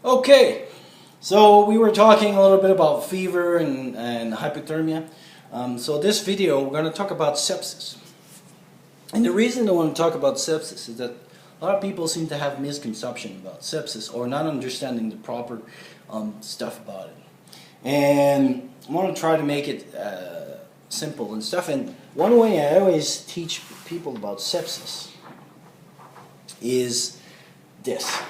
Okay, so we were talking a little bit about fever and hypothermia. So this video we're going to talk about sepsis. And the reason I want to talk about sepsis is that a lot of people seem to have misconception about sepsis or not understanding the proper stuff about it. And I want to try to make it simple and stuff. And one way I always teach people about sepsis is this.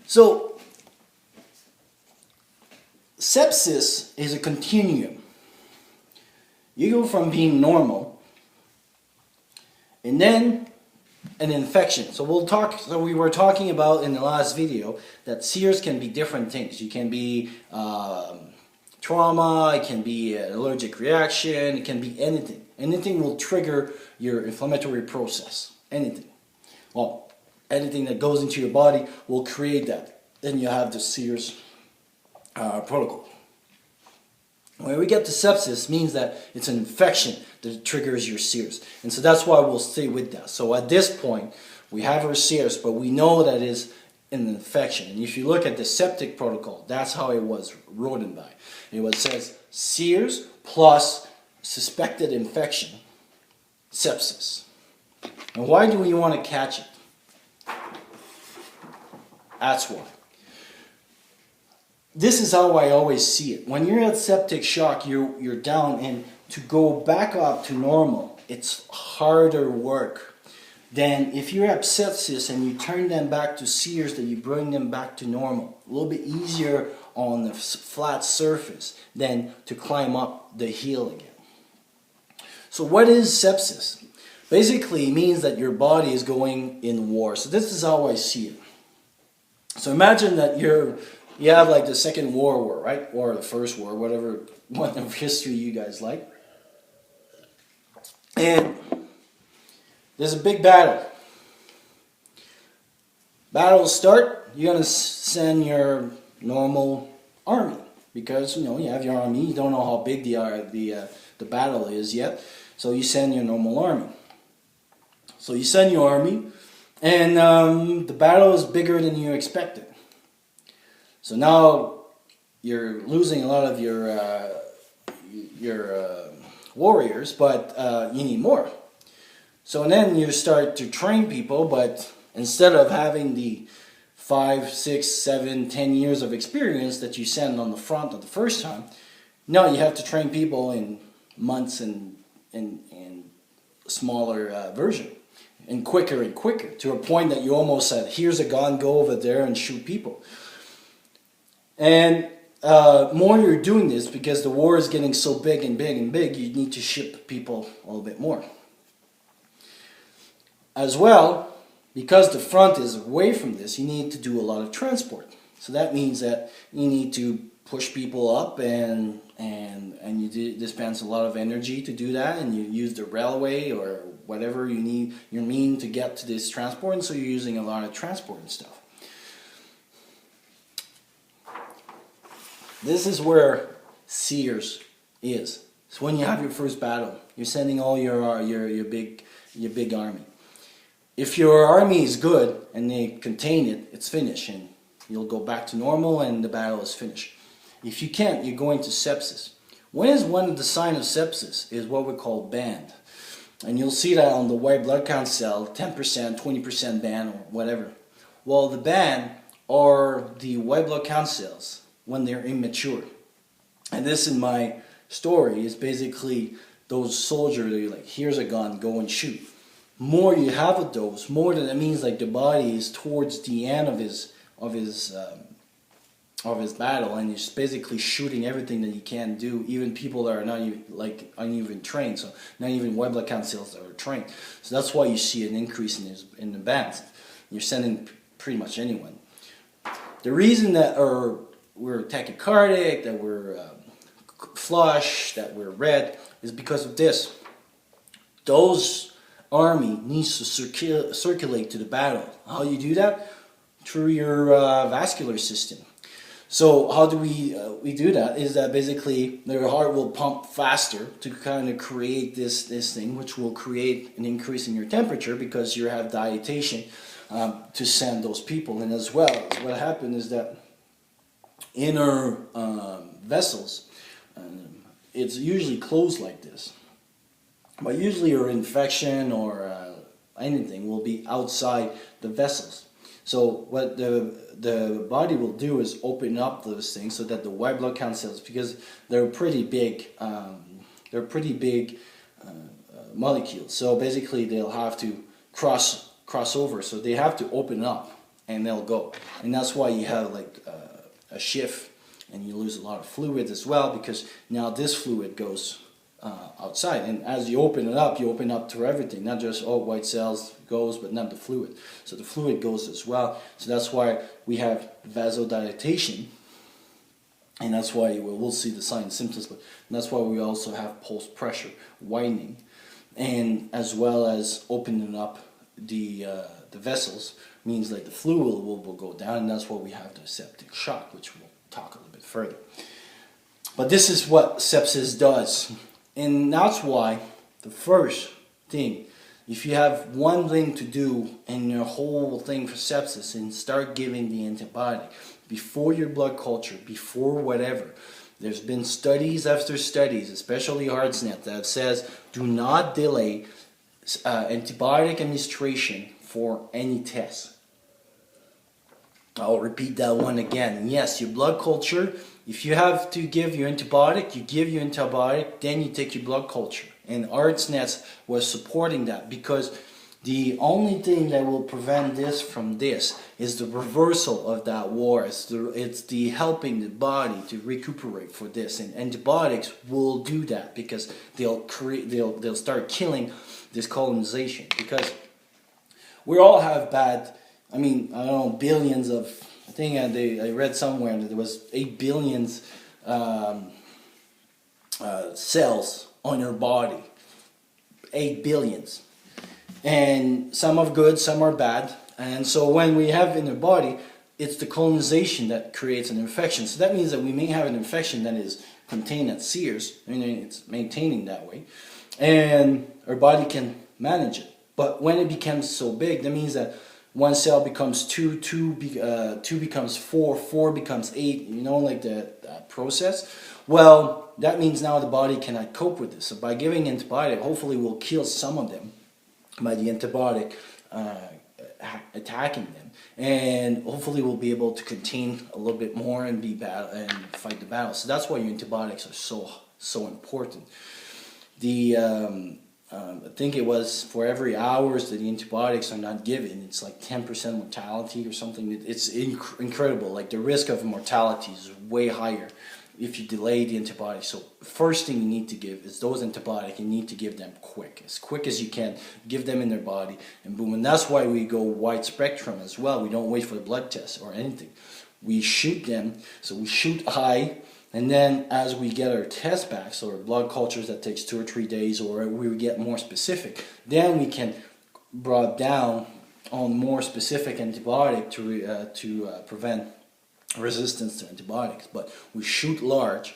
So, sepsis is a continuum. You go from being normal, and then an infection. So we were talking about in the last video that SEERS can be different things. You can be trauma, it can be an allergic reaction, it can be anything. Anything will trigger your inflammatory process. Anything. Well, anything that goes into your body will create that. Then you have the SEERS protocol. When we get to sepsis, means that it's an infection that triggers your SEERS. And so that's why we'll stay with that. So at this point, we have our SEERS, but we know that it's an infection. And if you look at the septic protocol, that's how it was written by. It says SEERS plus suspected infection, sepsis. And why do we want to catch it? That's why. This is how I always see it. When you're at septic shock, you're down, and to go back up to normal, it's harder work than if you're at sepsis and you turn them back to SEERS, that you bring them back to normal. A little bit easier on the flat surface than to climb up the hill again. So what is sepsis? Basically, it means that your body is going in war. So this is how I see it. So imagine that you have like the Second World War, right? Or the First War, whatever one of history you guys like. And there's a big battle. Battle start, you're going to send your normal army. Because, you have your army, you don't know how big the battle is yet. So you send your normal army. So you send your army, and the battle is bigger than you expected. So now you're losing a lot of your warriors, but you need more. So then you start to train people, but instead of having the 5, 6, 7, 10 years of experience that you send on the front of the first time, now you have to train people in months and smaller version. And quicker, to a point that you almost said, here's a gun, go over there and shoot people. And more you're doing this, because the war is getting so big and big and big, you need to ship people a little bit more. As well, because the front is away from this, you need to do a lot of transport. So that means that you need to push people up, and you dispense a lot of energy to do that, and you use the railway or whatever you mean to get to this transport, and so you're using a lot of transport and stuff. This is where SEERS is. So when you have your first battle, you're sending all your big army. If your army is good and they contain it, it's finished, and you'll go back to normal and the battle is finished. If you can't, you're going to sepsis. One of the signs of sepsis is what we call band. And you'll see that on the white blood count cell, 10%, 20% band, or whatever. Well, the band are the white blood count cells when they're immature. And this, in my story, is basically those soldiers that you're like, here's a gun, go and shoot. More you have of those, more that means like the body is towards the end of his battle, and he's basically shooting everything that he can do, even people that are not even uneven trained, so not even white blood count cells that are trained. So that's why you see an increase in the bands. You're sending pretty much anyone. The reason that we're tachycardic, that we're flush, that we're red, is because of this. Those army needs to circulate to the battle. How you do that? through your vascular system. So how do we do that? Is that basically your heart will pump faster to kind of create this thing, which will create an increase in your temperature because you have dilatation to send those people in as well. So what happened is that inner vessels, it's usually closed like this, but usually your infection or anything will be outside the vessels. So what the body will do is open up those things so that the white blood count cells, because they're pretty big, molecules. So basically they'll have to cross over. So they have to open up and they'll go. And that's why you have like a shift and you lose a lot of fluids as well, because now this fluid goes outside, and as you open it up, you open up to everything, not just white cells goes, but not the fluid. So the fluid goes as well. So that's why we have vasodilatation, and that's why we'll see the signs and symptoms. But that's why we also have pulse pressure widening, and as well as opening up the vessels means like the fluid will go down, and that's why we have the septic shock, which we'll talk a little bit further. But this is what sepsis does. And that's why the first thing, if you have one thing to do in your whole thing for sepsis, and start giving the antibiotic before your blood culture, before whatever. There's been studies after studies, especially HeartSnet, that says do not delay antibiotic administration for any test. I'll repeat that one again. Yes, your blood culture, if you have to give your antibiotic, you give your antibiotic, then you take your blood culture. And HeartSnet was supporting that, because the only thing that will prevent this from this is the reversal of that war. It's the helping the body to recuperate for this. And antibiotics will do that, because they'll start killing this colonization. Because we all have bad, I don't know, billions of, I think I read somewhere that there was 8 billion cells on your body. 8 billions. And some are good, some are bad. And so when we have in the body, it's the colonization that creates an infection. So that means that we may have an infection that is contained at Sears, it's maintaining that way, and our body can manage it. But when it becomes so big, that means that one cell becomes 2, 2 becomes 4, 4 becomes 8, like that process. Well, that means now the body cannot cope with this. So by giving antibiotic, hopefully we'll kill some of them by the antibiotic attacking them, and hopefully we'll be able to contain a little bit more and fight the battle. So that's why your antibiotics are so important. I think it was for every hours that the antibiotics are not given, it's like 10% mortality or something. It's incredible. Like the risk of mortality is way higher if you delay the antibiotics. So first thing you need to give is those antibiotics. You need to give them as quick as you can. Give them in their body, and boom. And that's why we go wide spectrum as well. We don't wait for the blood test or anything. We shoot them. So we shoot high, and then as we get our test back, so our blood cultures, that takes 2 or 3 days, or we get more specific, then we can brought down on more specific antibiotic to prevent resistance to antibiotics. But we shoot large,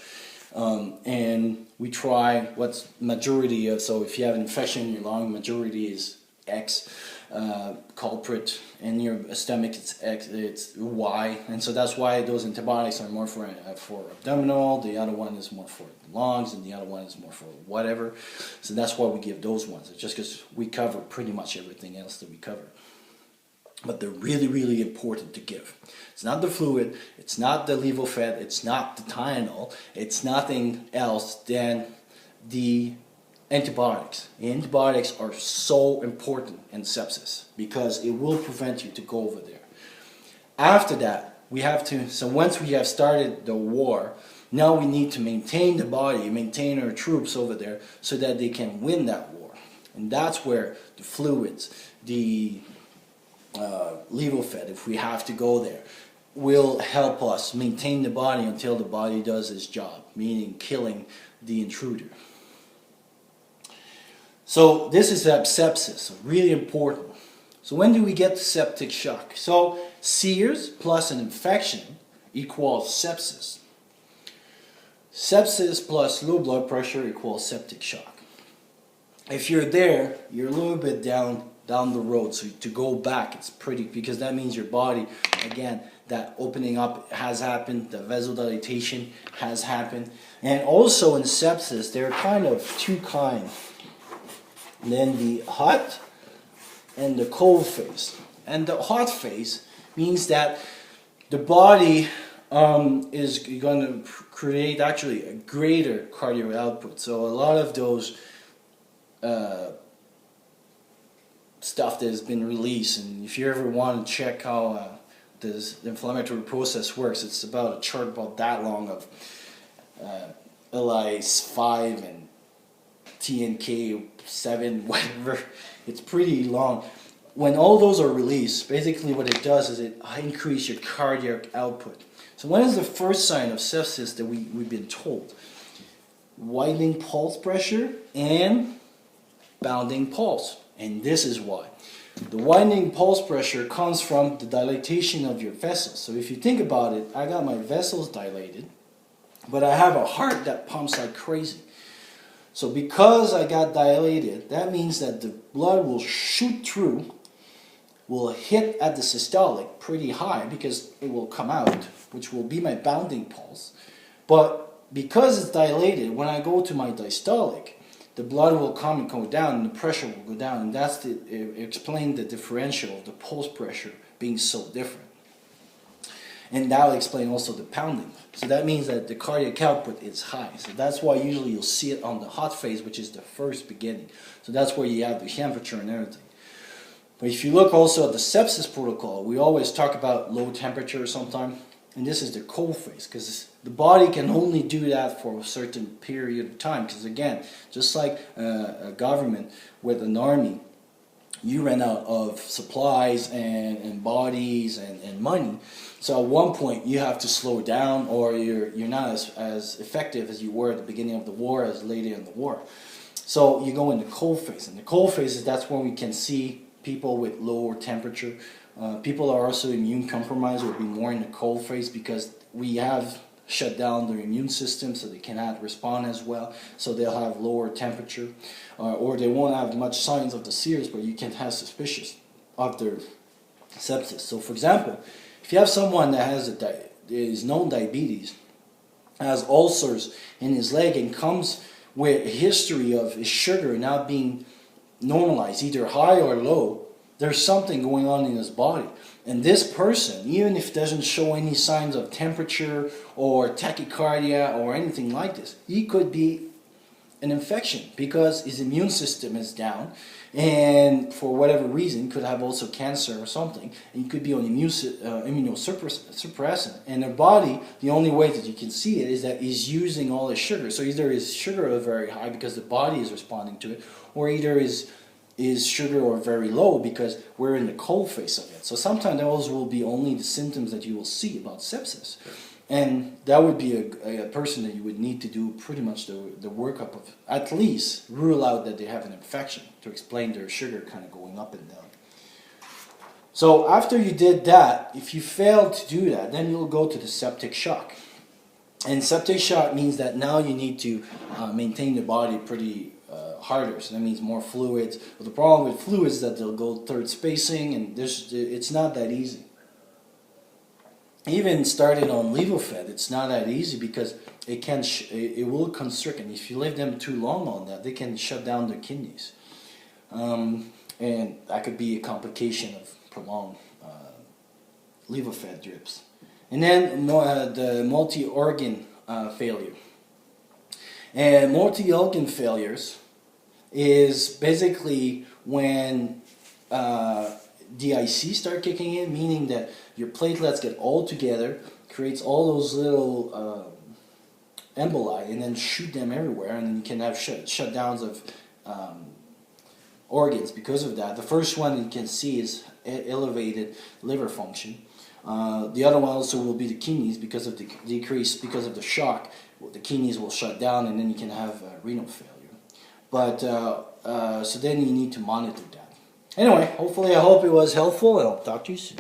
and we try what's majority of, so if you have an infection in your lung, majority is X culprit, in your stomach it's X, it's Y, and so that's why those antibiotics are more for abdominal, the other one is more for the lungs, and the other one is more for whatever. So that's why we give those ones. It's just because we cover pretty much everything else that we cover. But they're really, really important to give. It's not the fluid, it's not the levofed, it's not the Tylenol, it's nothing else than the antibiotics. The antibiotics are so important in sepsis because it will prevent you to go over there. After that, we have to, so once we have started the war, now we need to maintain the body, maintain our troops over there so that they can win that war. And that's where the fluids, the levofed, if we have to go there, will help us maintain the body until the body does its job, meaning killing the intruder. So this is sepsis, really important. So when do we get to septic shock? So sears plus an infection equals sepsis. Sepsis plus low blood pressure equals septic shock. If you're there, you're a little bit down the road. So to go back, it's pretty, because that means your body, again, that opening up has happened, the vasodilatation has happened. And also in sepsis, there are kind of two kinds. Then the hot and the cold phase. And the hot phase means that the body is going to create actually a greater cardiac output. So a lot of those stuff that has been released, and if you ever want to check how the inflammatory process works, it's about a chart about that long of LIS5 and TNK7, whatever. It's pretty long. When all those are released, basically what it does is it increases your cardiac output. So when is the first sign of sepsis that we've been told? Widening pulse pressure and bounding pulse. And this is why. The widening pulse pressure comes from the dilatation of your vessels. So if you think about it, I got my vessels dilated, but I have a heart that pumps like crazy. So because I got dilated, that means that the blood will shoot through, will hit at the systolic pretty high because it will come out, which will be my bounding pulse. But because it's dilated, when I go to my diastolic, the blood will come and go down, and the pressure will go down, and that's explain the differential of the pulse pressure being so different. And that will explain also the pounding. So that means that the cardiac output is high. So that's why usually you'll see it on the hot phase, which is the first beginning. So that's where you have the temperature and everything. But if you look also at the sepsis protocol, we always talk about low temperature sometimes. And this is the cold phase, because the body can only do that for a certain period of time. Because again, just like a government with an army, you ran out of supplies and bodies and money. So at one point you have to slow down, or you're not as effective as you were at the beginning of the war as later in the war. So you go into cold phase, and the cold phase is that's when we can see people with lower temperature. People are also immune compromised will be more in the cold phase because we have shut down their immune system, so they cannot respond as well. So they'll have lower temperature, or they won't have much signs of the sears, but you can have suspicious of their sepsis. So for example, if you have someone that has is known diabetes, has ulcers in his leg, and comes with a history of his sugar not being normalized, either high or low, there's something going on in his body. And this person, even if doesn't show any signs of temperature or tachycardia or anything like this, he could be an infection because his immune system is down, and for whatever reason could have also cancer or something, and he could be on immunosuppressant. And the body, the only way that you can see it is that he's using all his sugar. So either his sugar is very high because the body is responding to it, or either his sugar or very low because we're in the cold phase of it. So sometimes those will be only the symptoms that you will see about sepsis. And that would be a person that you would need to do pretty much the workup of, at least rule out that they have an infection to explain their sugar kind of going up and down. So after you did that, if you fail to do that, then you'll go to the septic shock. And septic shock means that now you need to maintain the body pretty harder, so that means more fluids. But the problem with fluids is that they'll go third spacing, and it's not that easy. Even starting on Levofed, it's not that easy because it will constrict, and if you leave them too long on that, they can shut down their kidneys, and that could be a complication of prolonged Levofed drips. And then the multi-organ failure. And multi-organ failures is basically when DIC start kicking in, meaning that your platelets get all together, creates all those little emboli, and then shoot them everywhere, and you can have shutdowns of organs because of that. The first one you can see is elevated liver function. The other one also will be the kidneys because of the decrease, because of the shock. The kidneys will shut down, and then you can have renal failure. But so then you need to monitor that. Anyway, hopefully I hope it was helpful, and I'll talk to you soon.